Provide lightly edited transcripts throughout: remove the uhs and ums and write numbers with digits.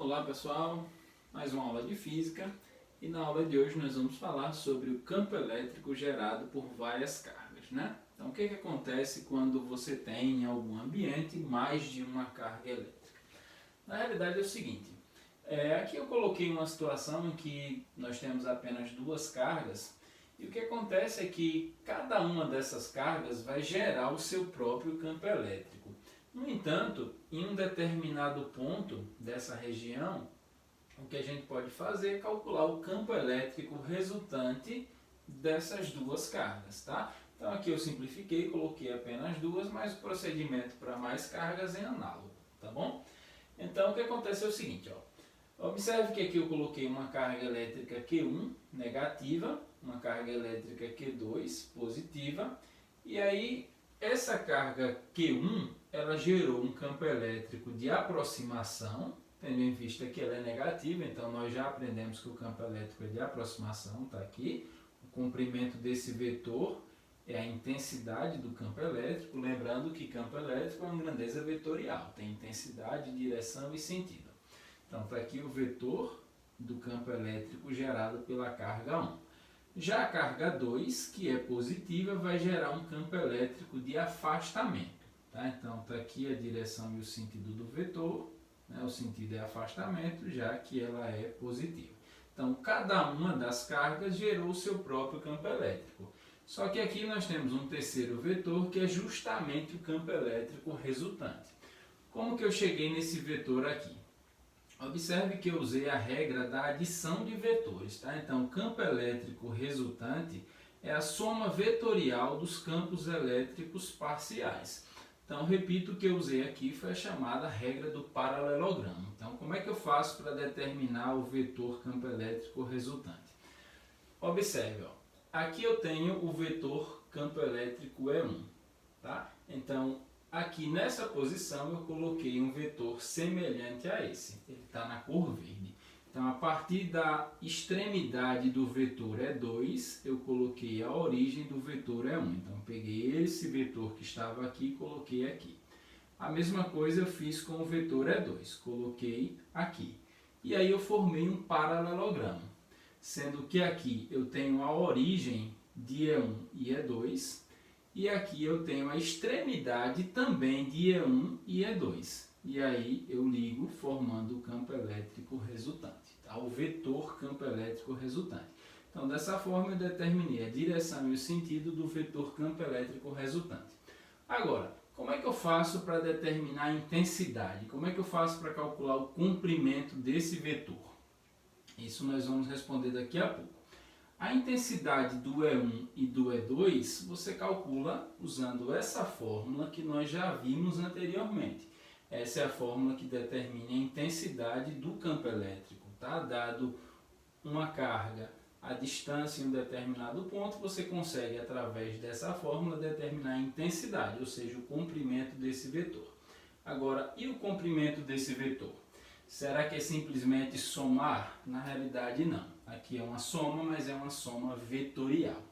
Olá pessoal, mais uma aula de física e na aula de hoje nós vamos falar sobre o campo elétrico gerado por várias cargas, né? Então o que acontece quando você tem em algum ambiente mais de uma carga elétrica? Na realidade é o seguinte, aqui eu coloquei uma situação em que nós temos apenas duas cargas e o que acontece é que cada uma dessas cargas vai gerar o seu próprio campo elétrico. No entanto, em um determinado ponto dessa região, o que a gente pode fazer é calcular o campo elétrico resultante dessas duas cargas, tá? Então aqui eu simplifiquei, coloquei apenas duas, mas o procedimento para mais cargas é análogo, tá bom? Então o que acontece é o seguinte, ó. Observe que aqui eu coloquei uma carga elétrica Q1 negativa, uma carga elétrica Q2 positiva, e aí essa carga Q1 ela gerou um campo elétrico de aproximação, tendo em vista que ela é negativa, então nós já aprendemos que o campo elétrico é de aproximação, está aqui. O comprimento desse vetor é a intensidade do campo elétrico, lembrando que campo elétrico é uma grandeza vetorial, tem intensidade, direção e sentido. Então está aqui o vetor do campo elétrico gerado pela carga 1. Já a carga 2, que é positiva, vai gerar um campo elétrico de afastamento. Tá? Então está aqui a direção e o sentido do vetor, né? O sentido é afastamento, já que ela é positiva. Então cada uma das cargas gerou o seu próprio campo elétrico. Só que aqui nós temos um terceiro vetor que é justamente o campo elétrico resultante. Como que eu cheguei nesse vetor aqui? Observe que eu usei a regra da adição de vetores. Tá? Então o campo elétrico resultante é a soma vetorial dos campos elétricos parciais. Então, repito, o que eu usei aqui foi a chamada regra do paralelogramo. Então, como é que eu faço para determinar o vetor campo elétrico resultante? Observe, ó, aqui eu tenho o vetor campo elétrico E1. Tá? Então, aqui nessa posição eu coloquei um vetor semelhante a esse. Ele está na cor verde. Então, a partir da extremidade do vetor E2, eu coloquei a origem do vetor E1. Então, peguei esse vetor que estava aqui e coloquei aqui. A mesma coisa eu fiz com o vetor E2, coloquei aqui. E aí eu formei um paralelogramo, sendo que aqui eu tenho a origem de E1 e E2, e aqui eu tenho a extremidade também de E1 e E2. E aí eu ligo formando o campo elétrico resultante, tá? O vetor campo elétrico resultante. Então dessa forma eu determinei a direção e o sentido do vetor campo elétrico resultante. Agora, como é que eu faço para determinar a intensidade? Como é que eu faço para calcular o comprimento desse vetor? Isso nós vamos responder daqui a pouco. A intensidade do E1 e do E2 você calcula usando essa fórmula que nós já vimos anteriormente. Essa é a fórmula que determina a intensidade do campo elétrico. Tá? Dado uma carga, a distância em um determinado ponto, você consegue, através dessa fórmula, determinar a intensidade, ou seja, o comprimento desse vetor. Agora, e o comprimento desse vetor? Será que é simplesmente somar? Na realidade, não. Aqui é uma soma, mas é uma soma vetorial.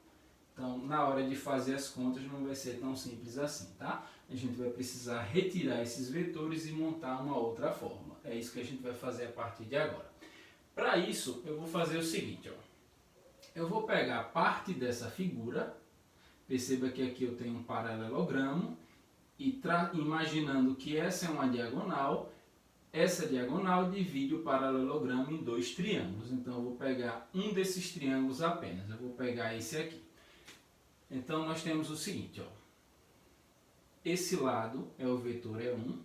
Então, na hora de fazer as contas, não vai ser tão simples assim, tá? A gente vai precisar retirar esses vetores e montar uma outra fórmula. É isso que a gente vai fazer a partir de agora. Para isso, eu vou fazer o seguinte, ó. Eu vou pegar parte dessa figura, perceba que aqui eu tenho um paralelogramo, e imaginando que essa é uma diagonal, essa diagonal divide o paralelogramo em dois triângulos. Então, eu vou pegar um desses triângulos apenas. Eu vou pegar esse aqui. Então, nós temos o seguinte, ó. Esse lado é o vetor E1,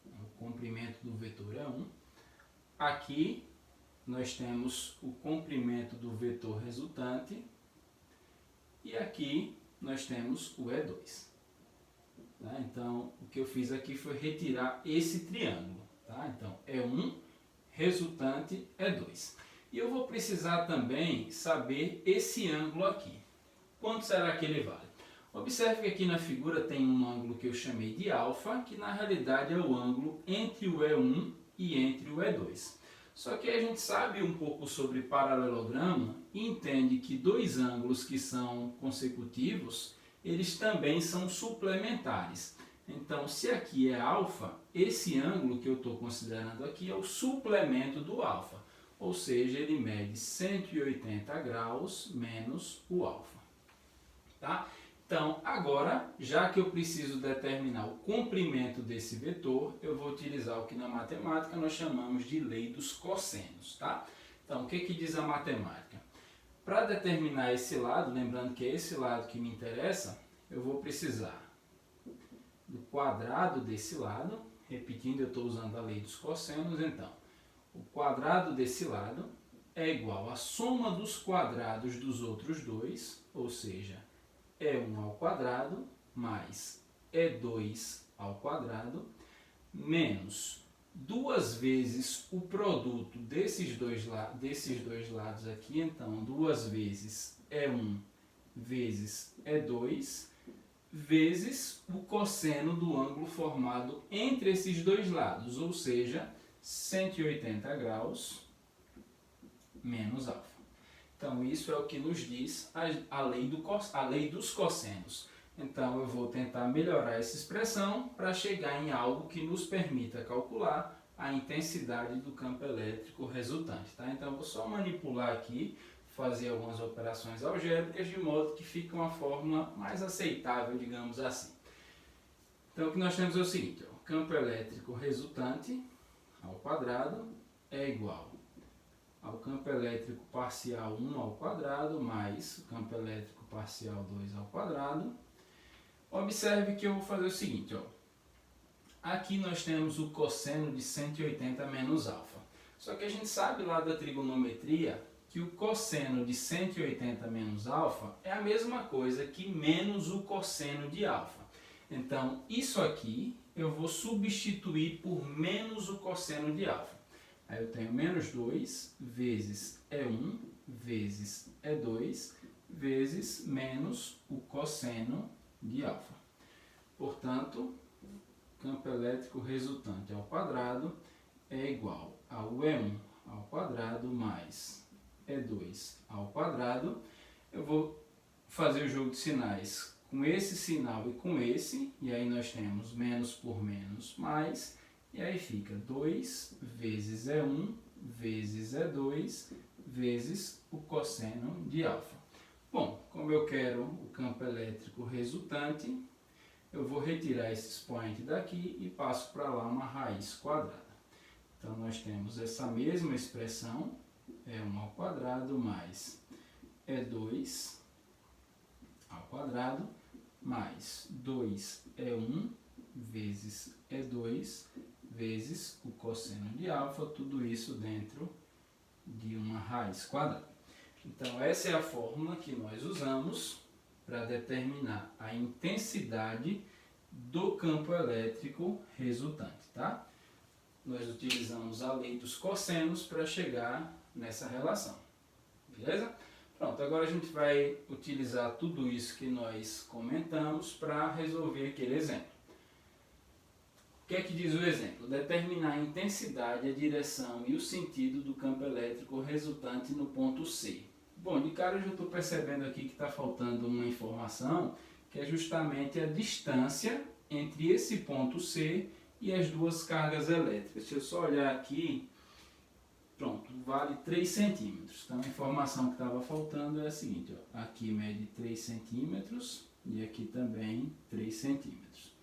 o comprimento do vetor E1. Aqui, nós temos o comprimento do vetor resultante. E aqui, nós temos o E2. Tá? Então, o que eu fiz aqui foi retirar esse triângulo. Tá? Então, E1, resultante E2. E eu vou precisar também saber esse ângulo aqui. Quanto será que ele vale? Observe que aqui na figura tem um ângulo que eu chamei de alfa, que na realidade é o ângulo entre o E1 e entre o E2. Só que a gente sabe um pouco sobre paralelogramo e entende que dois ângulos que são consecutivos, eles também são suplementares. Então, se aqui é alfa, esse ângulo que eu estou considerando aqui é o suplemento do alfa. Ou seja, ele mede 180 graus menos o alfa. Tá? Então, agora, já que eu preciso determinar o comprimento desse vetor, eu vou utilizar o que na matemática nós chamamos de lei dos cossenos. Tá? Então, o que diz a matemática? Para determinar esse lado, lembrando que é esse lado que me interessa, eu vou precisar do quadrado desse lado, repetindo, eu estou usando a lei dos cossenos, então, o quadrado desse lado é igual à soma dos quadrados dos outros dois, ou seja, E1 ao quadrado mais E2 ao quadrado, menos 2 vezes o produto desses dois lados aqui, então 2 vezes E1 vezes E2, vezes o cosseno do ângulo formado entre esses dois lados, ou seja, 180 graus menos alfa. Então, isso é o que nos diz a lei dos cossenos. Então, eu vou tentar melhorar essa expressão para chegar em algo que nos permita calcular a intensidade do campo elétrico resultante. Tá? Então, eu vou só manipular aqui, fazer algumas operações algébricas, de modo que fique uma fórmula mais aceitável, digamos assim. Então, o que nós temos é o seguinte, ó, o campo elétrico resultante ao quadrado é igual ao campo elétrico parcial 1 ao quadrado mais o campo elétrico parcial 2 ao quadrado. Observe que eu vou fazer o seguinte, ó. Aqui nós temos o cosseno de 180 menos alfa. Só que a gente sabe lá da trigonometria que o cosseno de 180 menos alfa é a mesma coisa que menos o cosseno de alfa. Então, isso aqui eu vou substituir por menos o cosseno de alfa. Aí eu tenho menos 2 vezes E1 vezes E2 vezes menos o cosseno de alfa. Portanto, campo elétrico resultante ao quadrado é igual ao E1 ao quadrado mais E2 ao quadrado. Eu vou fazer o jogo de sinais com esse sinal e com esse, e aí nós temos menos por menos mais, e aí fica 2 vezes E1 vezes E2 vezes o cosseno de alfa. Bom, como eu quero o campo elétrico resultante, eu vou retirar esse expoente daqui e passo para lá uma raiz quadrada. Então, nós temos essa mesma expressão, E1 ao quadrado mais E2 ao quadrado, mais 2E1 vezes E2 vezes o cosseno de alfa, tudo isso dentro de uma raiz quadrada. Então, essa é a fórmula que nós usamos para determinar a intensidade do campo elétrico resultante, tá? Nós utilizamos a lei dos cossenos para chegar nessa relação, beleza? Pronto, agora a gente vai utilizar tudo isso que nós comentamos para resolver aquele exemplo. O que é que diz o exemplo? Determinar a intensidade, a direção e o sentido do campo elétrico resultante no ponto C. Bom, de cara eu já estou percebendo aqui que está faltando uma informação, que é justamente a distância entre esse ponto C e as duas cargas elétricas. Deixa eu só olhar aqui. Pronto, vale 3 centímetros. Então a informação que estava faltando é a seguinte, ó, aqui mede 3 centímetros e aqui também 3 centímetros.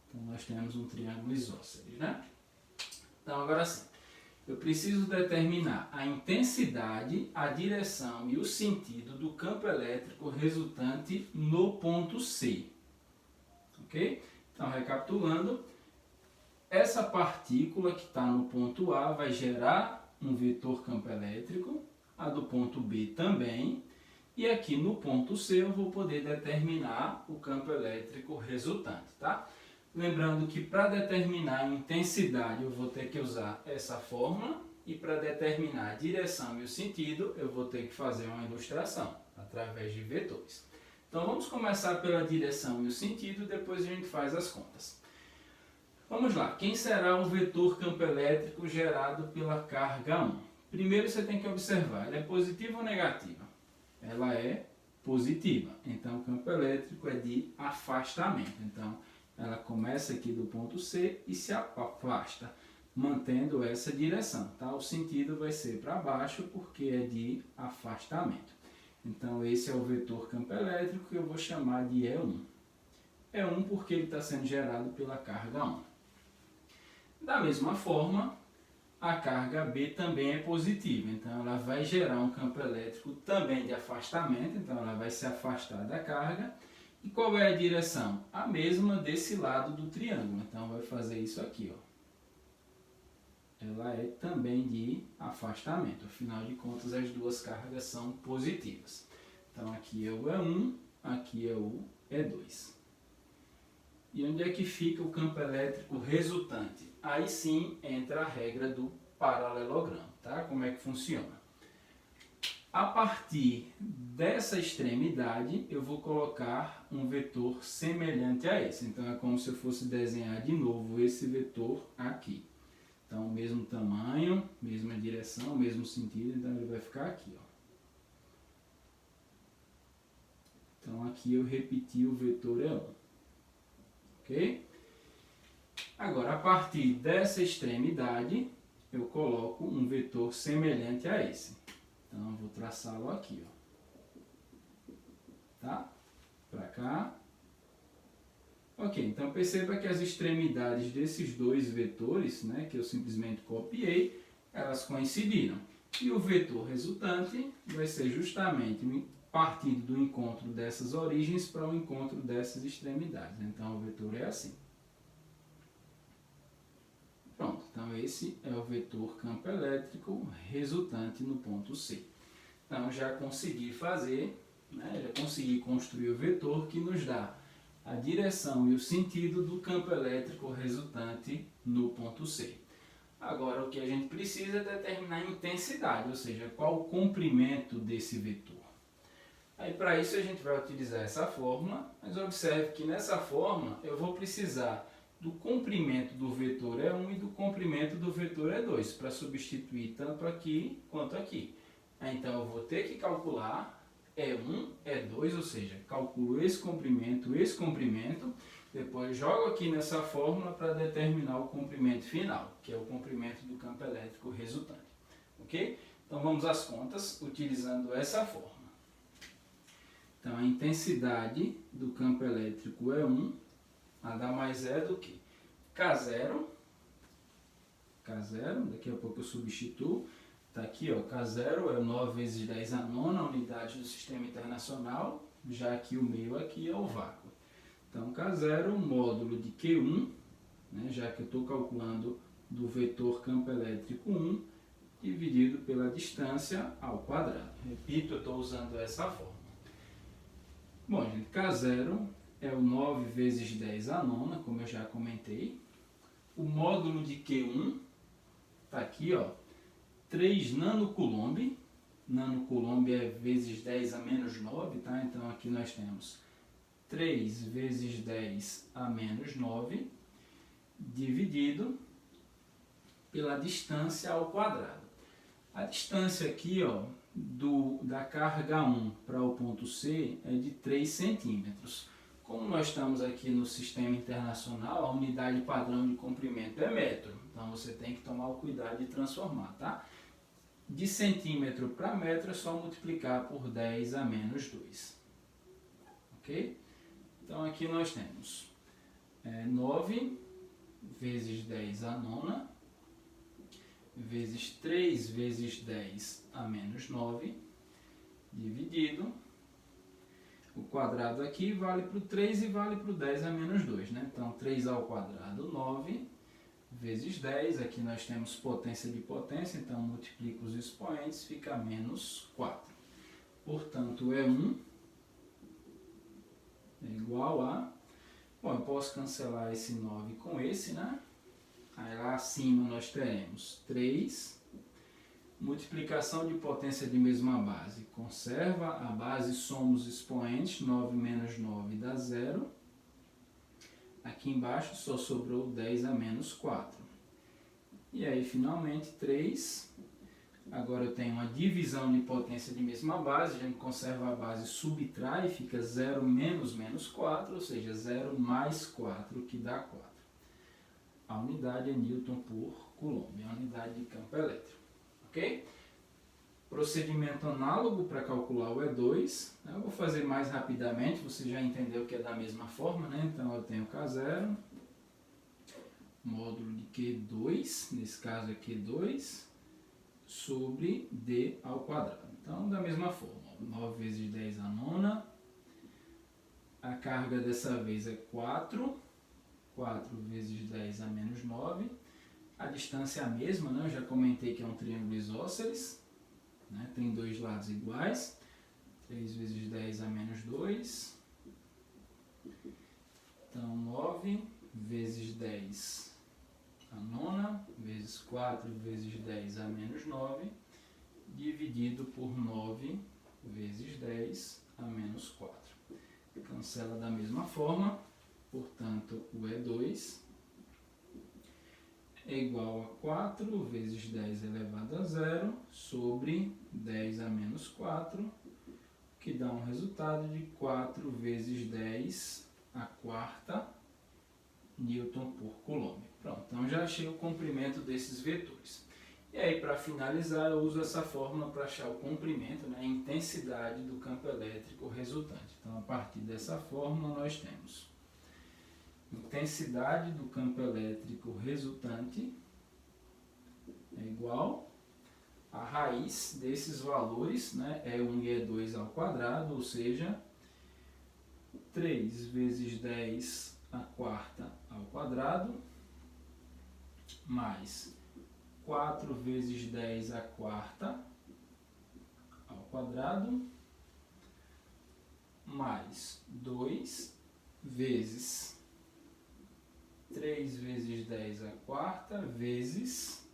Então nós temos um triângulo isósceles, né? Então agora sim, eu preciso determinar a intensidade, a direção e o sentido do campo elétrico resultante no ponto C. Ok? Então recapitulando, essa partícula que está no ponto A vai gerar um vetor campo elétrico, a do ponto B também, e aqui no ponto C eu vou poder determinar o campo elétrico resultante, tá? Lembrando que para determinar a intensidade eu vou ter que usar essa fórmula, e para determinar a direção e o sentido eu vou ter que fazer uma ilustração através de vetores. Então vamos começar pela direção e o sentido, depois a gente faz as contas. Vamos lá, quem será o vetor campo elétrico gerado pela carga 1? Primeiro você tem que observar, ela é positiva ou negativa? Ela é positiva, então o campo elétrico é de afastamento. Então ela começa aqui do ponto C e se afasta, mantendo essa direção, tá? O sentido vai ser para baixo porque é de afastamento. Então esse é o vetor campo elétrico que eu vou chamar de E1. E1 porque ele está sendo gerado pela carga 1. Da mesma forma, a carga B também é positiva, então ela vai gerar um campo elétrico também de afastamento, então ela vai se afastar da carga. E qual é a direção? A mesma desse lado do triângulo, então vai fazer isso aqui, ó. Ela é também de afastamento, afinal de contas as duas cargas são positivas. Então aqui é o E1, aqui é o E2. E onde é que fica o campo elétrico resultante? Aí sim entra a regra do paralelogramo, tá? Como é que funciona? A partir dessa extremidade eu vou colocar um vetor semelhante a esse. Então é como se eu fosse desenhar de novo esse vetor aqui. Então, mesmo tamanho, mesma direção, mesmo sentido, então ele vai ficar aqui, ó. Então, aqui eu repeti o vetor E1. Ok? Agora, a partir dessa extremidade, eu coloco um vetor semelhante a esse. Então, eu vou traçá-lo aqui, ó. Tá? Para cá. Ok, então perceba que as extremidades desses dois vetores, né, que eu simplesmente copiei, elas coincidiram. E o vetor resultante vai ser justamente partindo do encontro dessas origens para o encontro dessas extremidades. Então o vetor é assim. Pronto, então esse é o vetor campo elétrico resultante no ponto C. Então já consegui fazer, né, já consegui construir o vetor que nos dá a direção e o sentido do campo elétrico resultante no ponto C. Agora o que a gente precisa é determinar a intensidade, ou seja, qual o comprimento desse vetor. Aí para isso a gente vai utilizar essa fórmula, mas observe que nessa fórmula eu vou precisar do comprimento do vetor E1 e do comprimento do vetor E2 para substituir tanto aqui quanto aqui. Então eu vou ter que calcular E1, E2, ou seja, calculo esse comprimento, depois jogo aqui nessa fórmula para determinar o comprimento final, que é o comprimento do campo elétrico resultante. Ok? Então vamos às contas utilizando essa fórmula. Então a intensidade do campo elétrico E1 nada mais é do que K0, daqui a pouco eu substituo. Está aqui, ó, K0 é 9 vezes 10 a nona unidade do sistema internacional, já que o meio aqui é o vácuo. Então, K0, módulo de Q1, né, já que eu estou calculando do vetor campo elétrico 1, dividido pela distância ao quadrado. Repito, eu estou usando essa fórmula. Bom, gente, K0 é o 9 vezes 10 a nona, como eu já comentei. O módulo de Q1 está aqui, ó. 3 nanocoulomb, nanocoulomb é vezes 10 a menos 9, tá? Então aqui nós temos 3 vezes 10 a menos 9, dividido pela distância ao quadrado. A distância aqui, ó, da carga 1 para o ponto C é de 3 centímetros. Como nós estamos aqui no sistema internacional, a unidade padrão de comprimento é metro. Então você tem que tomar o cuidado de transformar, tá? De centímetro para metro é só multiplicar por 10 a menos 2. Ok? Então aqui nós temos 9 vezes 10 a nona, vezes 3 vezes 10 a menos 9, dividido. O quadrado aqui vale para o 3 e vale para o 10 a menos 2, né? Então 3 ao quadrado, 9, vezes 10, aqui nós temos potência de potência, então multiplico os expoentes, fica menos 4. Portanto, E1 é igual a... Bom, eu posso cancelar esse 9 com esse, né? Aí lá acima nós teremos 3, multiplicação de potência de mesma base. Conserva a base, soma os expoentes, 9 menos 9 dá 0. Aqui embaixo só sobrou 10 a menos 4. E aí, finalmente, 3 Agora eu tenho uma divisão de potência de mesma base, a gente conserva a base, subtrai, fica 0 menos menos 4, ou seja, 0 mais 4, que dá 4. A unidade é Newton por Coulomb, a unidade de campo elétrico. Ok? Procedimento análogo para calcular o E2. Eu vou fazer mais rapidamente, você já entendeu que é da mesma forma, né? Então eu tenho K0, módulo de Q2, nesse caso é Q2, sobre D ao quadrado. Então, da mesma forma, 9 vezes 10 a nona, a carga dessa vez é 4, 4 vezes 10 a menos 9, a distância é a mesma, né? Eu já comentei que é um triângulo isósceles, né? Tem dois lados iguais, 3 vezes 10 a menos 2, então 9 vezes 10 a nona, vezes 4 vezes 10 a menos 9, dividido por 9 vezes 10 a menos 4. Cancela da mesma forma, portanto, o E2 é igual a 4 vezes 10 elevado a 0 sobre 10 a menos 4, que dá um resultado de 4 vezes 10 a quarta Newton por Coulomb. Pronto, então já achei o comprimento desses vetores. E aí, para finalizar, eu uso essa fórmula para achar o comprimento, né, a intensidade do campo elétrico resultante. Então, a partir dessa fórmula, nós temos intensidade do campo elétrico resultante é igual a raiz desses valores, né, E1 e E2 ao quadrado, ou seja, 3 vezes 10 a quarta ao quadrado, mais 4 vezes 10 a quarta ao quadrado, mais 2 vezes 3 vezes 10 a quarta, vezes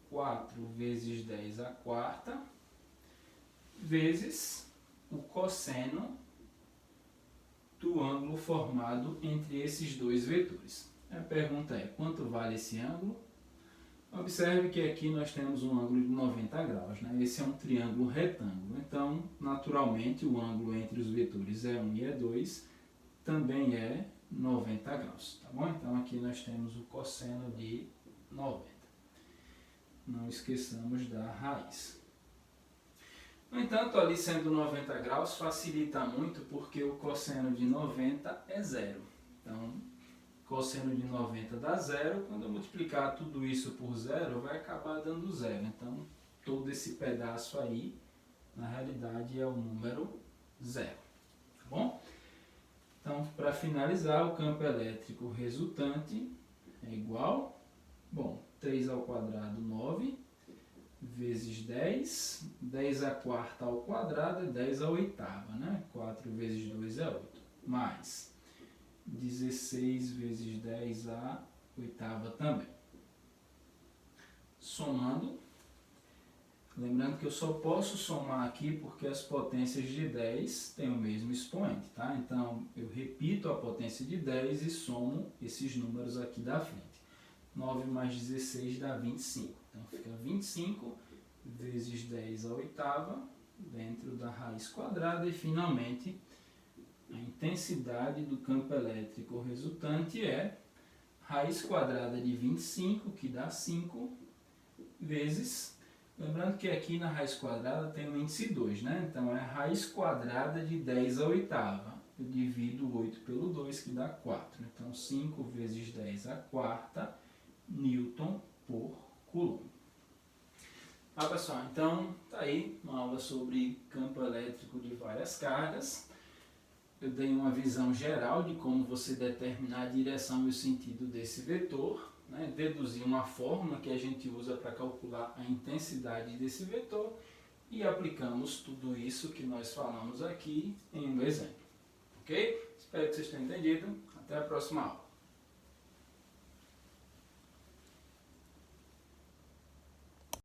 4 vezes 10 a quarta, vezes o cosseno do ângulo formado entre esses dois vetores. A pergunta é, quanto vale esse ângulo? Observe que aqui nós temos um ângulo de 90 graus, né? Esse é um triângulo retângulo, então, naturalmente, o ângulo entre os vetores E1 e E2 também é 90 graus, tá bom? Então, aqui nós temos o cosseno de 90. Não esqueçamos da raiz. No entanto, ali sendo 90 graus, facilita muito porque o cosseno de 90 é zero. Então, cosseno de 90 dá zero. Quando eu multiplicar tudo isso por zero, vai acabar dando zero. Então, todo esse pedaço aí, na realidade, é o número zero. Tá bom? Então, para finalizar, o campo elétrico resultante é igual, 3 ao quadrado, 9, vezes 10, 10 a quarta ao quadrado é 10 a oitava, né? 4 vezes 2 é 8, mais 16 vezes 10 a oitava também. Somando, lembrando que eu só posso somar aqui porque as potências de 10 têm o mesmo expoente, tá? Então, eu repito a potência de 10 e somo esses números aqui da frente. 9 mais 16 dá 25. Então, fica 25 vezes 10 a oitava dentro da raiz quadrada. E, finalmente, a intensidade do campo elétrico resultante é raiz quadrada de 25, que dá 5, vezes... Lembrando que aqui na raiz quadrada tem o índice 2, né? Então, é raiz quadrada de 10 a oitava. Eu divido 8 pelo 2, que dá 4. Então, 5 vezes 10 a quarta Newton por Coulomb. Ah, pessoal, então tá aí uma aula sobre campo elétrico de várias cargas. Eu dei uma visão geral de como você determinar a direção e o sentido desse vetor, né? Deduzir uma fórmula que a gente usa para calcular a intensidade desse vetor e aplicamos tudo isso que nós falamos aqui em um exemplo. Ok? Espero que vocês tenham entendido. Até a próxima aula.